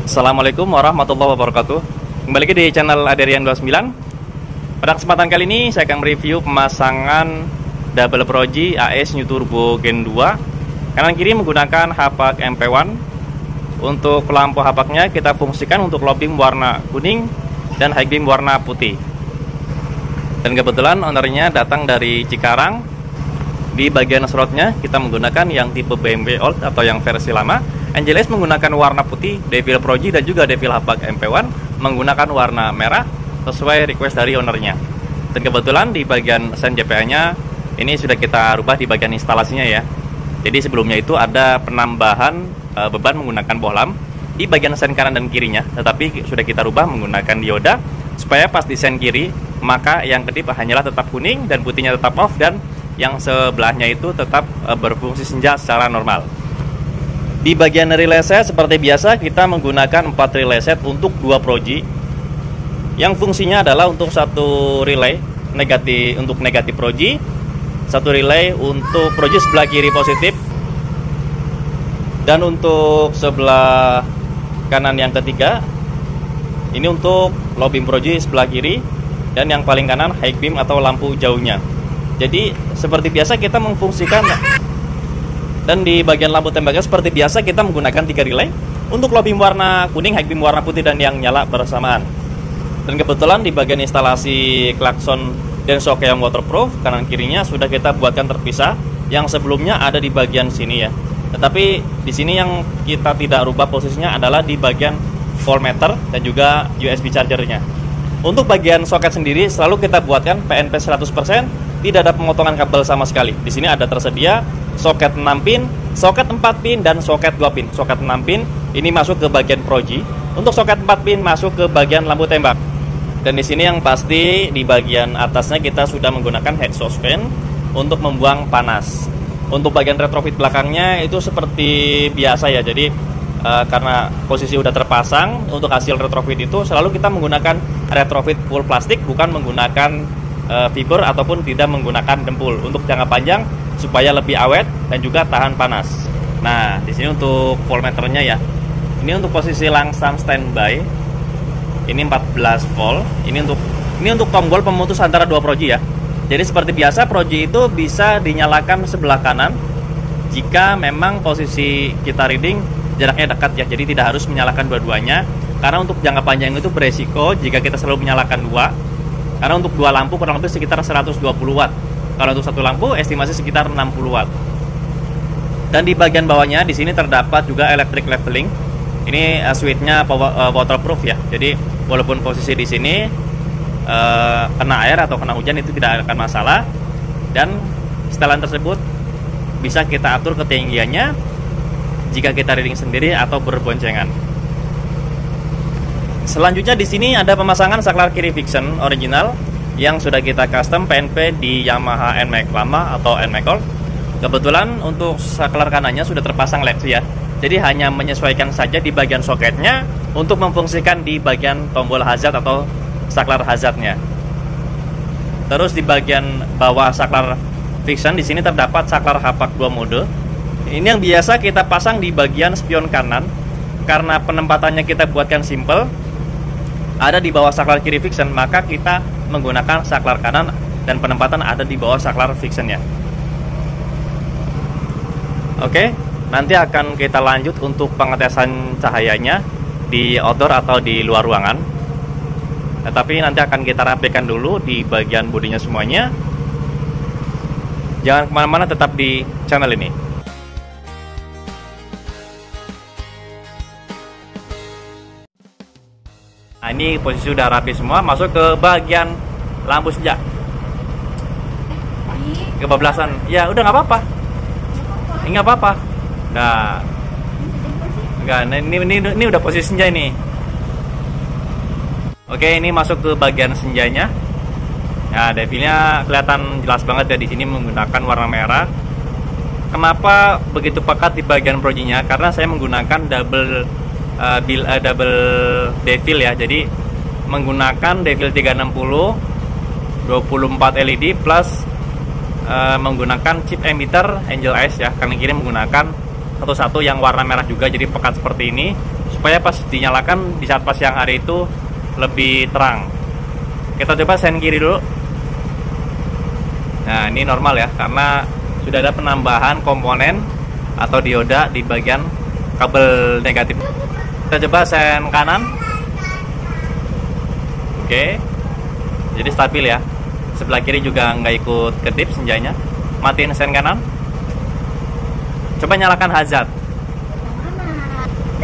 Assalamualaikum warahmatullahi wabarakatuh. Kembali lagi di channel Aderian 29. Pada kesempatan kali ini saya akan mereview pemasangan Double Proji AS New Turbo Gen 2. Kanan kiri menggunakan hapak MP1. Untuk lampu hapaknya kita fungsikan untuk low beam warna kuning dan high beam warna putih. Dan kebetulan ownernya datang dari Cikarang. Di bagian slotnya kita menggunakan yang tipe BMW Old atau yang versi lama. NJLS menggunakan warna putih, Devil Proji dan juga Devil hapak MP1 menggunakan warna merah sesuai request dari ownernya. Dan kebetulan di bagian sen JPA-nya ini sudah kita rubah di bagian instalasinya ya. Jadi sebelumnya itu ada penambahan beban menggunakan bohlam di bagian sen kanan dan kirinya, tetapi sudah kita rubah menggunakan dioda supaya pas di sen kiri maka yang kedip hanyalah tetap kuning dan putihnya tetap off, dan yang sebelahnya itu tetap berfungsi senja secara normal. Di bagian relay set seperti biasa kita menggunakan 4 relay set untuk 2 proji, yang fungsinya adalah untuk satu relay untuk negatif proji, satu relay untuk proji sebelah kiri positif, dan untuk sebelah kanan yang ketiga ini untuk low beam proji sebelah kiri, dan yang paling kanan high beam atau lampu jauhnya. Jadi seperti biasa kita memfungsikan. Dan di bagian lampu tembaknya seperti biasa kita menggunakan 3 relay untuk low beam warna kuning, high beam warna putih, dan yang nyala bersamaan. Dan kebetulan di bagian instalasi klakson dan shock yang waterproof kanan kirinya sudah kita buatkan terpisah. Yang sebelumnya ada di bagian sini ya. Tetapi di sini yang kita tidak rubah posisinya adalah di bagian voltmeter dan juga USB chargernya. Untuk bagian soket sendiri selalu kita buatkan PNP 100%. Tidak ada pemotongan kabel sama sekali. Di sini ada tersedia soket 6 pin, soket 4 pin, dan soket 2 pin. Soket 6 pin ini masuk ke bagian proji. Untuk soket 4 pin masuk ke bagian lampu tembak. Dan di sini yang pasti di bagian atasnya kita sudah menggunakan head exhaust fan untuk membuang panas. Untuk bagian retrofit belakangnya itu seperti biasa ya. Jadi karena posisi udah terpasang, untuk hasil retrofit itu selalu kita menggunakan retrofit full plastik, bukan menggunakan fiber ataupun tidak menggunakan dempul, untuk jangka panjang supaya lebih awet dan juga tahan panas. Nah, di sini untuk voltmeternya ya. Ini untuk posisi langsam standby. Ini 14 volt. Ini untuk tombol pemutus antara 2 proji ya. Jadi seperti biasa proji itu bisa dinyalakan sebelah kanan jika memang posisi kita reading jaraknya dekat ya. Jadi tidak harus menyalakan dua-duanya, karena untuk jangka panjang itu beresiko jika kita selalu menyalakan 2. Karena untuk 2 lampu kurang lebih sekitar 120 watt. Kalau untuk satu lampu estimasi sekitar 60 watt. Dan di bagian bawahnya di sini terdapat juga electric leveling. Ini switchnya waterproof ya. Jadi walaupun posisi di sini kena air atau kena hujan itu tidak akan masalah. Dan setelan tersebut bisa kita atur ketinggiannya jika kita reading sendiri atau berboncengan. Selanjutnya di sini ada pemasangan saklar kiri Vixen original yang sudah kita custom PNP di Yamaha NMAX lama atau NMAX Old. Kebetulan untuk saklar kanannya sudah terpasang LED ya. Jadi hanya menyesuaikan saja di bagian soketnya untuk memfungsikan di bagian tombol hazard atau saklar hazardnya. Terus di bagian bawah saklar Vixen di sini terdapat saklar hapak 2 mode. Ini yang biasa kita pasang di bagian spion kanan, karena penempatannya kita buatkan simple. Ada di bawah saklar kiri Vixen, maka kita menggunakan saklar kanan dan penempatan ada di bawah saklar Vixen ya. Oke, nanti akan kita lanjut untuk pengetesan cahayanya di outdoor atau di luar ruangan. Tapi nanti akan kita rapikan dulu di bagian bodinya semuanya. Jangan kemana-mana, tetap di channel ini. Nah, ini posisi sudah rapi semua. Masuk ke bagian lampu senja. Kebablasan. Ya udah nggak apa-apa. Ini nggak apa-apa. Nah, enggak. Ini udah posisi senja ini. Oke, ini masuk ke bagian senjanya. Nah, devilnya kelihatan jelas banget ya, di sini menggunakan warna merah. Kenapa begitu pekat di bagian projinya? Karena saya menggunakan double devil ya. Jadi menggunakan devil 360 24 LED plus menggunakan chip emitter Angel Eyes ya. Kanan kiri menggunakan satu-satu yang warna merah juga, jadi pekat seperti ini supaya pas dinyalakan di saat pas siang hari itu lebih terang. Kita coba sen kiri dulu. Nah, ini normal ya, karena sudah ada penambahan komponen atau dioda di bagian kabel negatif. Kita coba sen kanan. Oke, jadi stabil ya. Sebelah kiri juga nggak ikut kedip senjanya. Matiin sen kanan. Coba nyalakan hazard.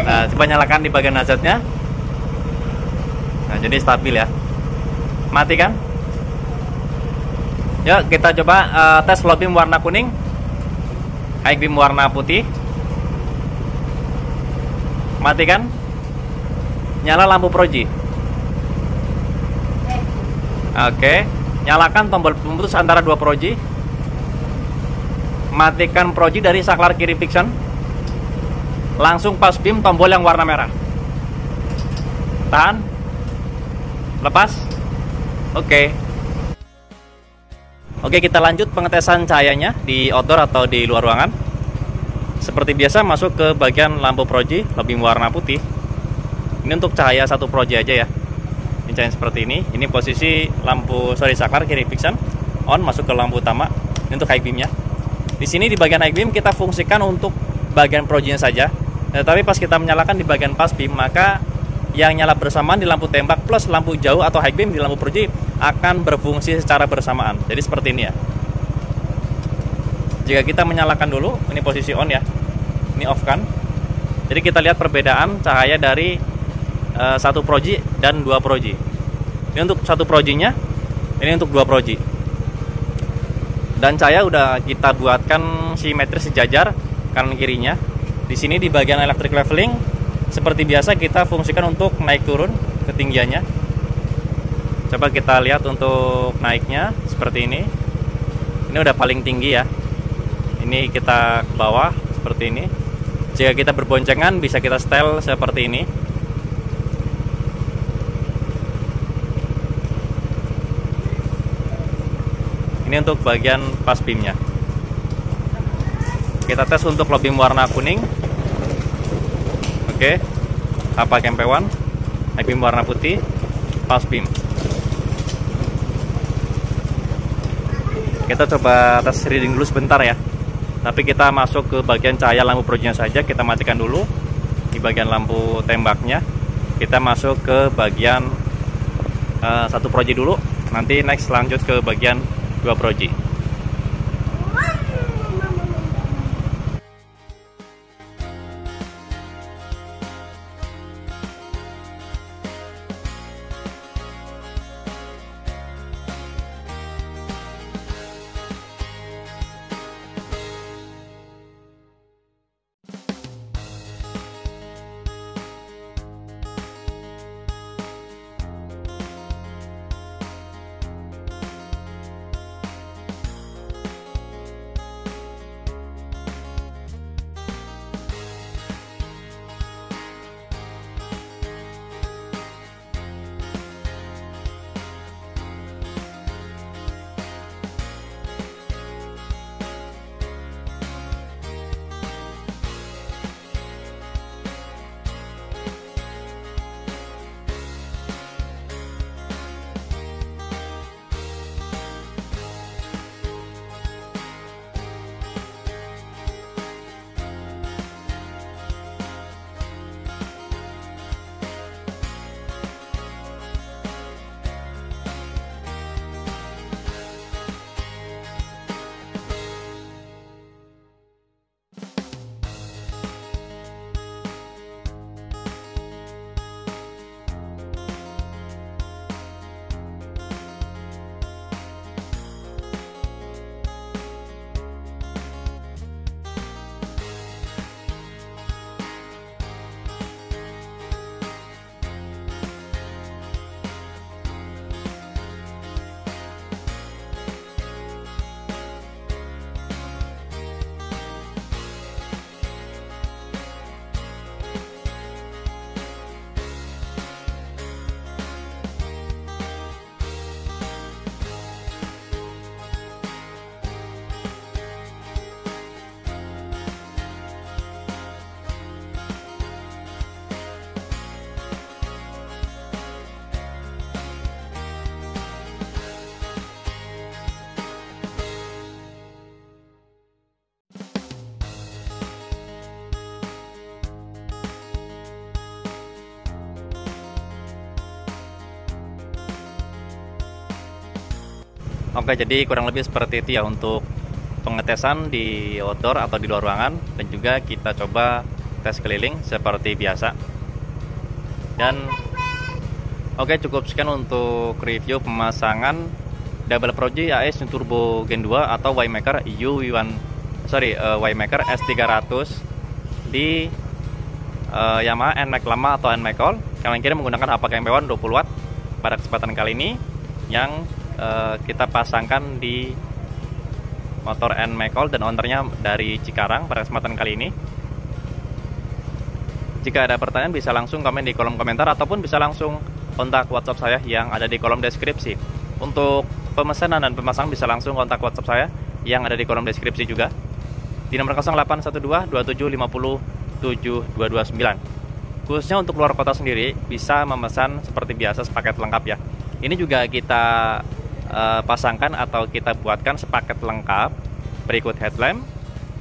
Nah, coba nyalakan di bagian hazardnya. Nah, jadi stabil ya. Matikan. Yuk kita coba tes low beam warna kuning, high beam warna putih. Matikan. Nyala lampu proji. Oke, nyalakan tombol pemutus antara dua proji. Matikan proji dari saklar kiri fiction. Langsung pas beam tombol yang warna merah. Tahan. Lepas. Oke, kita lanjut pengetesan cahayanya di outdoor atau di luar ruangan. Seperti biasa masuk ke bagian lampu proji lebih warna putih. Ini untuk cahaya satu proji aja ya. Ini cahaya seperti ini. Ini posisi lampu saklar kiri fiction on, masuk ke lampu utama. Ini untuk high beamnya. Di sini di bagian high beam kita fungsikan untuk bagian projinya saja. Tapi pas kita menyalakan di bagian pass beam, maka yang nyala bersamaan di lampu tembak plus lampu jauh atau high beam di lampu proji akan berfungsi secara bersamaan. Jadi seperti ini ya. Jika kita menyalakan dulu, ini posisi on ya, ini off kan. Jadi kita lihat perbedaan cahaya dari satu proji dan dua proji. Ini untuk satu projinya, ini untuk dua proji. Dan cahaya udah kita buatkan simetris sejajar kanan kirinya. Di sini di bagian electric leveling, seperti biasa kita fungsikan untuk naik turun ketinggiannya. Coba kita lihat untuk naiknya seperti ini. Ini udah paling tinggi ya. Ini kita ke bawah seperti ini. Jika kita berboncengan bisa kita setel seperti ini. Ini untuk bagian pass beamnya. Kita tes untuk low beam warna kuning. Oke, apa KMP1, high beam warna putih, pass beam. Kita coba tes reading dulu sebentar ya. Tapi kita masuk ke bagian cahaya lampu projinya saja. Kita matikan dulu di bagian lampu tembaknya. Kita masuk ke bagian satu proji dulu. Nanti next lanjut ke bagian dua proji. Oke, jadi kurang lebih seperti itu ya untuk pengetesan di outdoor atau di luar ruangan, dan juga kita coba tes keliling seperti biasa. Dan oke, cukup sekian untuk review pemasangan Double Proji AS Turbo Gen 2 atau Waymaker Waymaker S300 di Yamaha NMAX lama atau NMAX All. Kalian kira menggunakan HPK MP1 20 watt pada kesempatan kali ini yang kita pasangkan di motor NMAX All dan ownernya dari Cikarang pada kesempatan kali ini. Jika ada pertanyaan bisa langsung komen di kolom komentar ataupun bisa langsung kontak WhatsApp saya yang ada di kolom deskripsi. Untuk pemesanan dan pemasangan bisa langsung kontak WhatsApp saya yang ada di kolom deskripsi juga di nomor 0812 2750 7229. Khususnya untuk luar kota sendiri bisa memesan seperti biasa sepaket lengkap ya. Ini juga kita pasangkan atau kita buatkan sepaket lengkap berikut headlamp,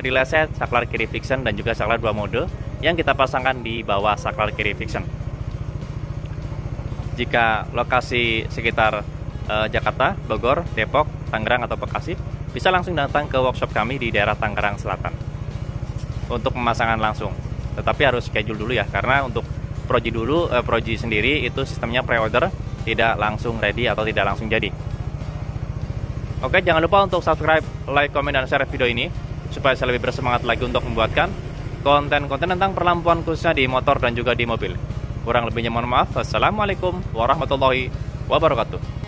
relay set, saklar kiri fiction dan juga saklar 2 mode yang kita pasangkan di bawah saklar kiri fiction. Jika lokasi sekitar Jakarta, Bogor, Depok, Tangerang atau Bekasi, bisa langsung datang ke workshop kami di daerah Tangerang Selatan untuk pemasangan langsung. Tetapi harus schedule dulu ya, karena untuk Proji sendiri itu sistemnya pre-order, tidak langsung ready atau tidak langsung jadi. Oke, jangan lupa untuk subscribe, like, komen, dan share video ini supaya saya lebih bersemangat lagi untuk membuatkan konten-konten tentang perlampuan khususnya di motor dan juga di mobil. Kurang lebihnya mohon maaf. Wassalamualaikum warahmatullahi wabarakatuh.